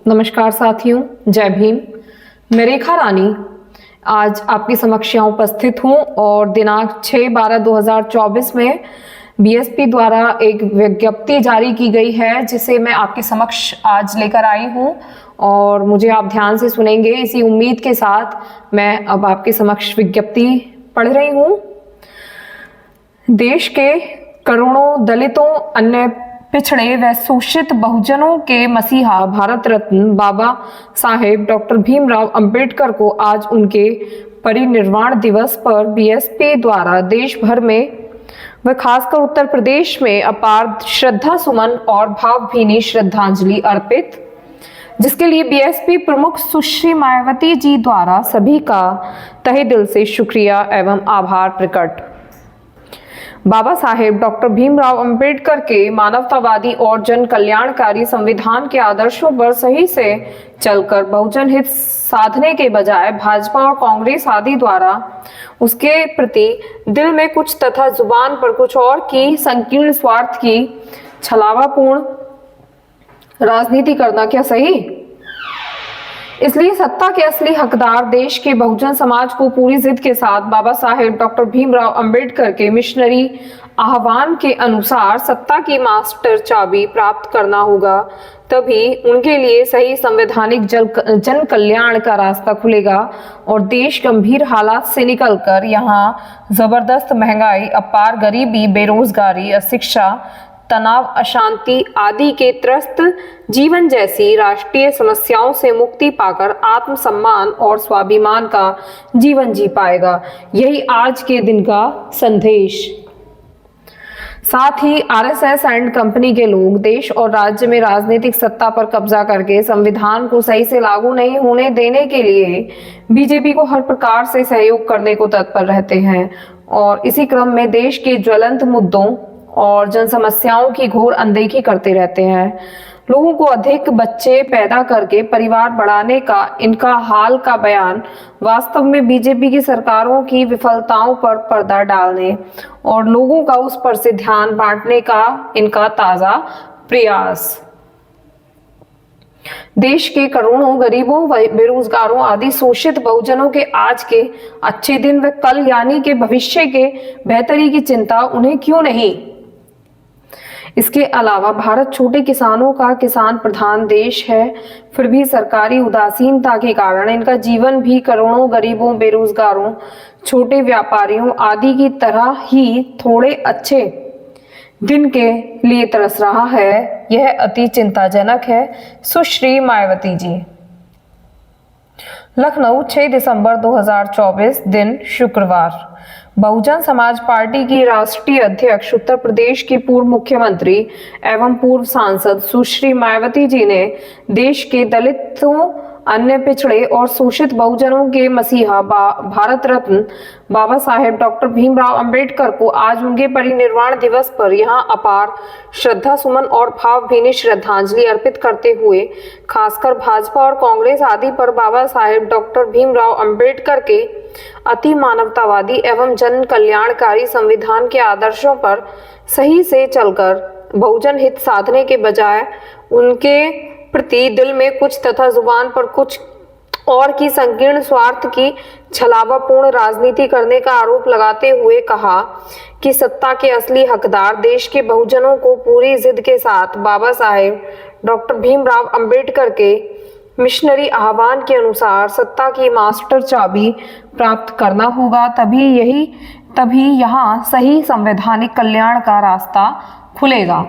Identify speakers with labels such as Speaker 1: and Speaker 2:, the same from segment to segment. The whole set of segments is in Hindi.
Speaker 1: नमस्कार साथियों, जय भीम। मैं रेखा रानी आज आपकी समक्ष यहाँ उपस्थित हूँ और दिनांक 6/12/2024 में बीएसपी द्वारा एक विज्ञप्ति जारी की गई है जिसे मैं आपके समक्ष आज लेकर आई हूँ और मुझे आप ध्यान से सुनेंगे। इसी उम्मीद के साथ मैं अब आपके समक्ष विज्ञप्ति पढ़ रही हूँ। देश के करोड़ों दलितों, अन्य पिछड़े व शोषित बहुजनों के मसीहा भारत रत्न बाबा साहेब डॉक्टर भीमराव अंबेडकर को आज उनके परिनिर्वाण दिवस पर बीएसपी द्वारा देश भर में व खासकर उत्तर प्रदेश में अपार श्रद्धा सुमन और भावभीनी श्रद्धांजलि अर्पित, जिसके लिए बीएसपी प्रमुख सुश्री मायावती जी द्वारा सभी का तहे दिल से शुक्रिया एवं आभार प्रकट। बाबा साहेब डॉक्टर भीमराव अंबेडकर के मानवतावादी और जन कल्याणकारी संविधान के आदर्शों पर सही से चलकर बहुजन हित साधने के बजाय भाजपा और कांग्रेस आदि द्वारा उसके प्रति दिल में कुछ तथा जुबान पर कुछ और की संकीर्ण स्वार्थ की छलावापूर्ण राजनीति करना क्या सही? इसलिए सत्ता के असली हकदार देश के बहुजन समाज को पूरी जिद के साथ बाबा साहेब डॉक्टर भीमराव अंबेडकर के मिशनरी आह्वान के अनुसार सत्ता की मास्टर चाबी प्राप्त करना होगा, तभी उनके लिए सही संवैधानिक जन कल्याण का रास्ता खुलेगा और देश गंभीर हालात से निकलकर यहाँ जबरदस्त महंगाई, अपार गरीबी, बेरोजगारी, अशिक्षा, तनाव, अशांति आदि के त्रस्त जीवन जैसी राष्ट्रीय समस्याओं से मुक्ति पाकर आत्मसम्मान और स्वाभिमान का जीवन जी पाएगा। यही आज के दिन का संदेश। साथ ही आरएसएस एंड कंपनी के लोग देश और राज्य में राजनीतिक सत्ता पर कब्जा करके संविधान को सही से लागू नहीं होने देने के लिए बीजेपी को हर प्रकार से सहयोग करने को तत्पर रहते हैं और इसी क्रम में देश के ज्वलंत मुद्दों और जन समस्याओं की घोर अनदेखी करते रहते हैं। लोगों को अधिक बच्चे पैदा करके परिवार बढ़ाने का इनका हाल का बयान वास्तव में बीजेपी की सरकारों की विफलताओं पर पर्दा डालने और लोगों का उस पर से ध्यान बांटने का इनका ताजा प्रयास। देश के करोड़ों गरीबों व बेरोजगारों आदि शोषित बहुजनों के आज के अच्छे दिन व कल यानी के भविष्य के बेहतरी की चिंता उन्हें क्यों नहीं? इसके अलावा भारत छोटे किसानों का किसान प्रधान देश है, फिर भी सरकारी उदासीनता के कारण इनका जीवन भी करोड़ों गरीबों, बेरोजगारों, छोटे व्यापारियों आदि की तरह ही थोड़े अच्छे दिन के लिए तरस रहा है। यह अति चिंताजनक है। सुश्री मायावती जी। लखनऊ 6 दिसंबर 2024 दिन शुक्रवार। बहुजन समाज पार्टी की राष्ट्रीय अध्यक्ष, उत्तर प्रदेश की पूर्व मुख्यमंत्री एवं पूर्व सांसद सुश्री मायावती जी ने देश के दलितों, अन्य पिछड़े और शोषित बहुजनों के मसीहा भारत रत्न बाबा साहेब डॉक्टर भीमराव अंबेडकर को आज उनके परिनिर्वाण दिवस पर यहाँ अपार श्रद्धा सुमन और भावभीनी श्रद्धांजलि अर्पित करते हुए खासकर भाजपा और कांग्रेस आदि पर बाबा साहेब डॉक्टर भीमराव अंबेडकर के अति मानवतावादी एवं जन कल्याणकारी संविधान के आदर्शों पर सही से चलकर बहुजन हित साधने के बजाय उनके प्रति दिल में कुछ तथा जुबान पर कुछ और की संकीर्ण स्वार्थ की छलावापूर्ण राजनीति करने का आरोप लगाते हुए कहा कि सत्ता के असली हकदार देश के बहुजनों को पूरी जिद के साथ बाबा साहेब डॉक्टर भीमराव अंबेडकर के मिशनरी आह्वान के अनुसार सत्ता की मास्टर चाबी प्राप्त करना होगा, तभी यहाँ सही संवैधानिक कल्याण का रास्ता खुलेगा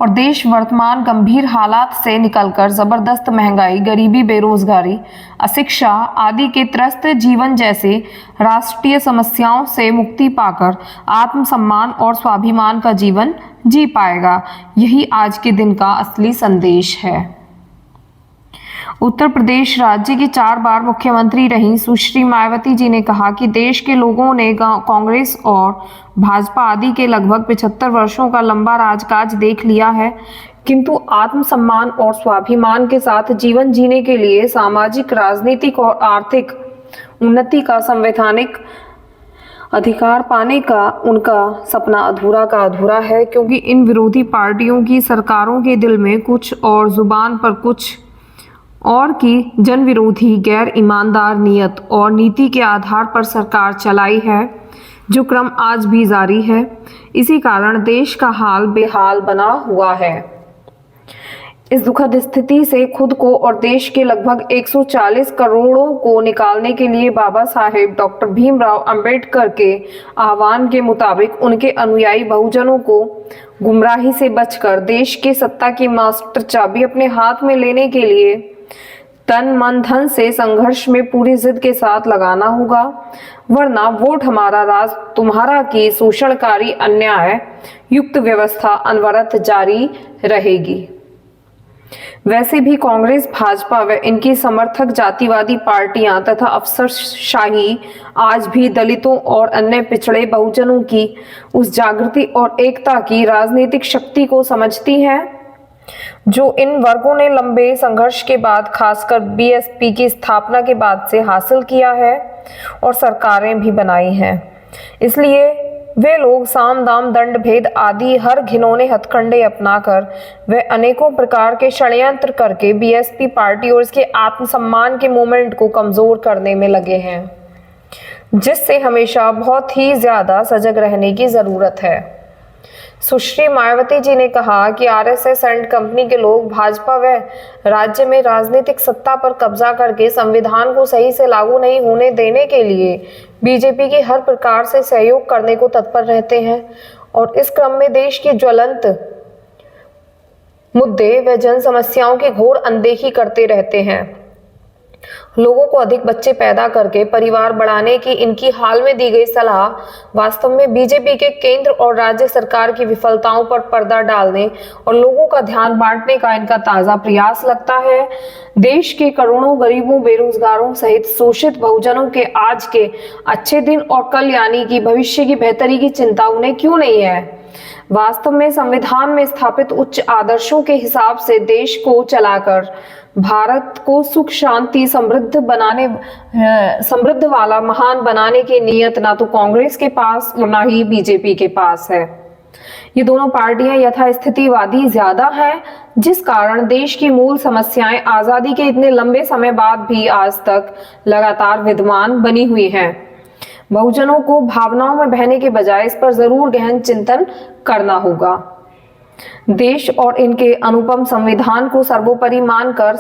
Speaker 1: और देश वर्तमान गंभीर हालात से निकलकर जबरदस्त महंगाई, गरीबी, बेरोजगारी, अशिक्षा आदि के त्रस्त जीवन जैसे राष्ट्रीय समस्याओं से मुक्ति पाकर आत्मसम्मान और स्वाभिमान का जीवन जी पाएगा। यही आज के दिन का असली संदेश है। उत्तर प्रदेश राज्य की 4 बार मुख्यमंत्री रही सुश्री मायावती जी ने कहा कि देश के लोगों ने कांग्रेस और भाजपा आदि के लगभग 75 वर्षों का लंबा राजकाज देख लिया है, किंतु आत्मसम्मान और स्वाभिमान के साथ जीवन जीने के लिए सामाजिक, राजनीतिक और आर्थिक उन्नति का संवैधानिक अधिकार पाने का उनका सपना अधूरा का अधूरा है, क्योंकि इन विरोधी पार्टियों की सरकारों के दिल में कुछ और जुबान पर कुछ और की जन विरोधी गैर ईमानदार नियत और नीति के आधार पर सरकार चलाई है, जो क्रम आज भी जारी है। इसी कारण देश का हाल बेहाल बना हुआ है। इस दुखद स्थिति से खुद को और देश के लगभग 140 करोड़ों को निकालने के लिए बाबा साहेब डॉक्टर भीमराव अंबेडकर के आह्वान के मुताबिक उनके अनुयायी बहुजनों को गुमराही से बचकर देश के सत्ता की मास्टर चाबी अपने हाथ में लेने के लिए तन मन धन से संघर्ष में पूरी जिद के साथ लगाना होगा, वरना वोट हमारा राज तुम्हारा की शोषणकारी अन्याय युक्त व्यवस्था अनवरत जारी रहेगी। वैसे भी कांग्रेस, भाजपा व इनकी समर्थक जातिवादी पार्टियां तथा अफसरशाही आज भी दलितों और अन्य पिछड़े बहुजनों की उस जागृति और एकता की राजनीतिक शक्ति को समझती है, जो इन वर्गों ने लंबे संघर्ष के बाद खासकर बीएसपी की स्थापना के बाद से हासिल किया है और सरकारें भी बनाई हैं। इसलिए वे लोग साम दाम दंड भेद आदि हर घिनौने हथकंडे अपनाकर वे अनेकों प्रकार के षड्यंत्र करके बीएसपी पार्टी और इसके आत्मसम्मान के मूवमेंट को कमजोर करने में लगे हैं, जिससे हमेशा बहुत ही ज्यादा सजग रहने की जरूरत है। सुश्री मायावती जी ने कहा कि आरएसएस एंड कंपनी के लोग भाजपा व राज्य में राजनीतिक सत्ता पर कब्जा करके संविधान को सही से लागू नहीं होने देने के लिए बीजेपी की हर प्रकार से सहयोग करने को तत्पर रहते हैं और इस क्रम में देश की ज्वलंत मुद्दे व जन समस्याओं की घोर अनदेखी करते रहते हैं। लोगों को अधिक बच्चे पैदा करके परिवार बढ़ाने की इनकी हाल में दी गई सलाह वास्तव में बीजेपी के केंद्र और राज्य सरकार की विफलताओं पर पर्दा डालने और लोगों का ध्यान बांटने का इनका ताजा प्रयास लगता है। देश के करोड़ों गरीबों, बेरोजगारों सहित शोषित बहुजनों के आज के अच्छे दिन और कल यानी कि भविष्य की बेहतरी की चिंता उन्हें क्यों नहीं है। वास्तव में संविधान में स्थापित उच्च आदर्शों के हिसाब से देश को चलाकर भारत को सुख शांति समृद्ध वाला महान बनाने की नीयत ना तो कांग्रेस के पास और ना ही बीजेपी के पास है। ये दोनों पार्टियां यथास्थितिवादी ज्यादा हैं, जिस कारण देश की मूल समस्याएं आजादी के इतने लंबे समय बाद भी आज तक लगातार विद्यमान बनी हुई हैं। बहुजनों को भावनाओं में बहने के बजाय इस पर जरूर गहन चिंतन करना होगा। देश और इनके अनुपम संविधान को सर्वोपरि मानकर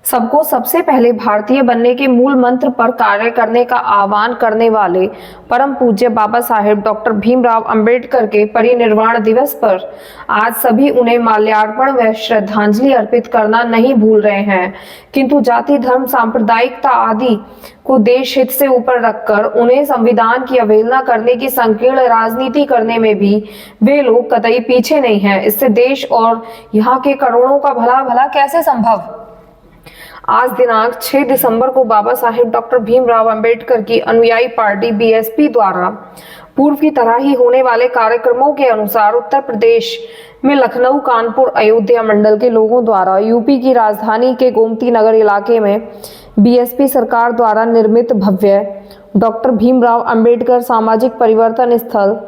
Speaker 1: सबको सबसे पहले भारतीय बनने के मूल मंत्र पर कार्य करने का आह्वान करने वाले परम पूज्य बाबा साहेब डॉक्टर भीमराव अंबेडकर के परिनिर्वाण दिवस पर आज सभी उन्हें माल्यार्पण व श्रद्धांजलि अर्पित करना नहीं भूल रहे हैं, किंतु जाति, धर्म, सांप्रदायिकता आदि को देश हित से ऊपर रखकर उन्हें संविधान की अवहेलना करने की संकीर्ण राजनीति करने में भी वे लोग कतई पीछे नहीं हैं। इससे देश और यहाँ के करोड़ों का भला कैसे संभव। आज दिनांक 6 दिसंबर को बाबा साहेब डॉक्टर भीमराव अंबेडकर की अनुयायी पार्टी बीएसपी द्वारा पूर्व की तरह ही होने वाले कार्यक्रमों के अनुसार उत्तर प्रदेश में लखनऊ, कानपुर, अयोध्या मंडल के लोगों द्वारा यूपी की राजधानी के गोमती नगर इलाके में बीएसपी सरकार द्वारा निर्मित भव्य डॉक्टर भीमराव अंबेडकर सामाजिक परिवर्तन स्थल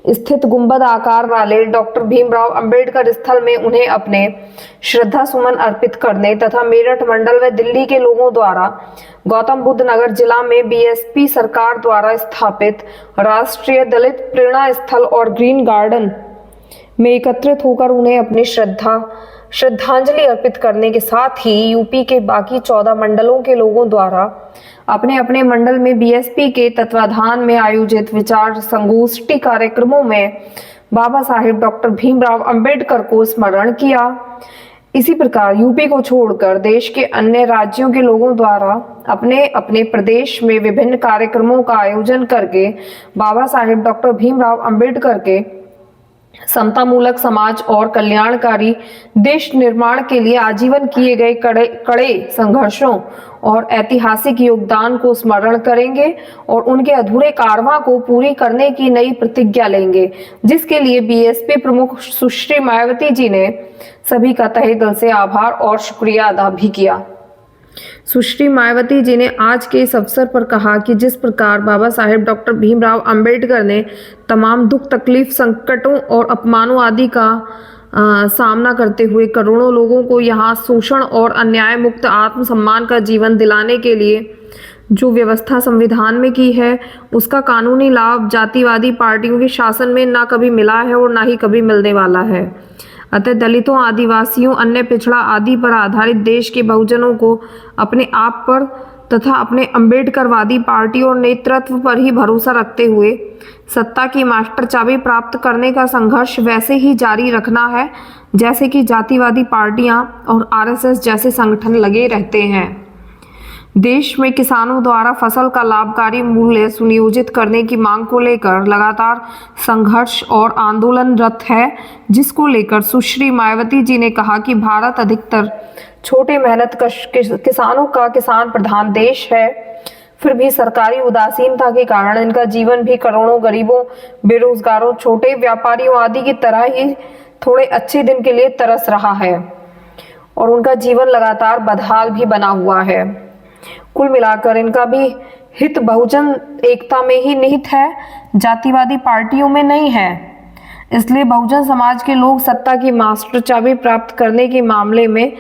Speaker 1: स्थित गुंबद आकार वाले डॉक्टर भीमराव अंबेडकर स्थल में उन्हें अपने श्रद्धा सुमन अर्पित करने तथा मेरठ मंडल व दिल्ली के लोगों द्वारा गौतम बुद्ध नगर जिला में बीएसपी सरकार द्वारा स्थापित राष्ट्रीय दलित प्रेरणा स्थल और ग्रीन गार्डन में एकत्रित होकर उन्हें अपनी श्रद्धांजलि अर्पित करने के साथ ही यूपी के बाकी 14 मंडलों के लोगों द्वारा अपने अपने मंडल में बीएसपी के तत्वाधान में आयोजित विचार संगोष्ठी कार्यक्रमों में बाबा साहेब डॉक्टर भीमराव अंबेडकर को स्मरण किया। इसी प्रकार यूपी को छोड़कर देश के अन्य राज्यों के लोगों द्वारा अपने अपने प्रदेश में विभिन्न कार्यक्रमों का आयोजन करके बाबा साहेब डॉक्टर भीमराव अंबेडकर के समतामूलक समाज और कल्याणकारी देश निर्माण के लिए आजीवन किए गए कड़े संघर्षों और ऐतिहासिक योगदान को स्मरण करेंगे और उनके अधूरे कारवां को पूरी करने की नई प्रतिज्ञा लेंगे, जिसके लिए बीएसपी प्रमुख सुश्री मायावती जी ने सभी का तहे दिल से आभार और शुक्रिया अदा भी किया। सुश्री मायावती जी ने आज के इस अवसर पर कहा कि जिस प्रकार बाबा साहेब डॉक्टर भीमराव अंबेडकर ने तमाम दुख तकलीफ संकटों और अपमानों आदि का सामना करते हुए करोड़ों लोगों को यहाँ शोषण और अन्याय मुक्त आत्मसम्मान का जीवन दिलाने के लिए जो व्यवस्था संविधान में की है, उसका कानूनी लाभ जातिवादी पार्टियों के शासन में ना कभी मिला है और ना ही कभी मिलने वाला है। अतः दलितों, आदिवासियों, अन्य पिछड़ा आदि पर आधारित देश के बहुजनों को अपने आप पर तथा अपने अंबेडकरवादी पार्टी और नेतृत्व पर ही भरोसा रखते हुए सत्ता की मास्टर चाबी प्राप्त करने का संघर्ष वैसे ही जारी रखना है जैसे कि जातिवादी पार्टियां और आरएसएस जैसे संगठन लगे रहते हैं। देश में किसानों द्वारा फसल का लाभकारी मूल्य सुनियोजित करने की मांग को लेकर लगातार संघर्ष और आंदोलनरत है, जिसको लेकर सुश्री मायावती जी ने कहा कि भारत अधिकतर छोटे मेहनत किसानों का किसान प्रधान देश है, फिर भी सरकारी उदासीनता के कारण इनका जीवन भी करोड़ों गरीबों, बेरोजगारों, छोटे व्यापारियों आदि की तरह ही थोड़े अच्छे दिन के लिए तरस रहा है और उनका जीवन लगातार बदहाल भी बना हुआ है। कुल मिलाकर इनका भी हित बहुजन एकता में ही निहित है, जातिवादी पार्टियों में नहीं है। इसलिए बहुजन समाज के लोग सत्ता की मास्टर चाबी प्राप्त करने के मामले में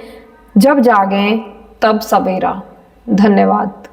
Speaker 1: जब जागें तब सवेरा। धन्यवाद।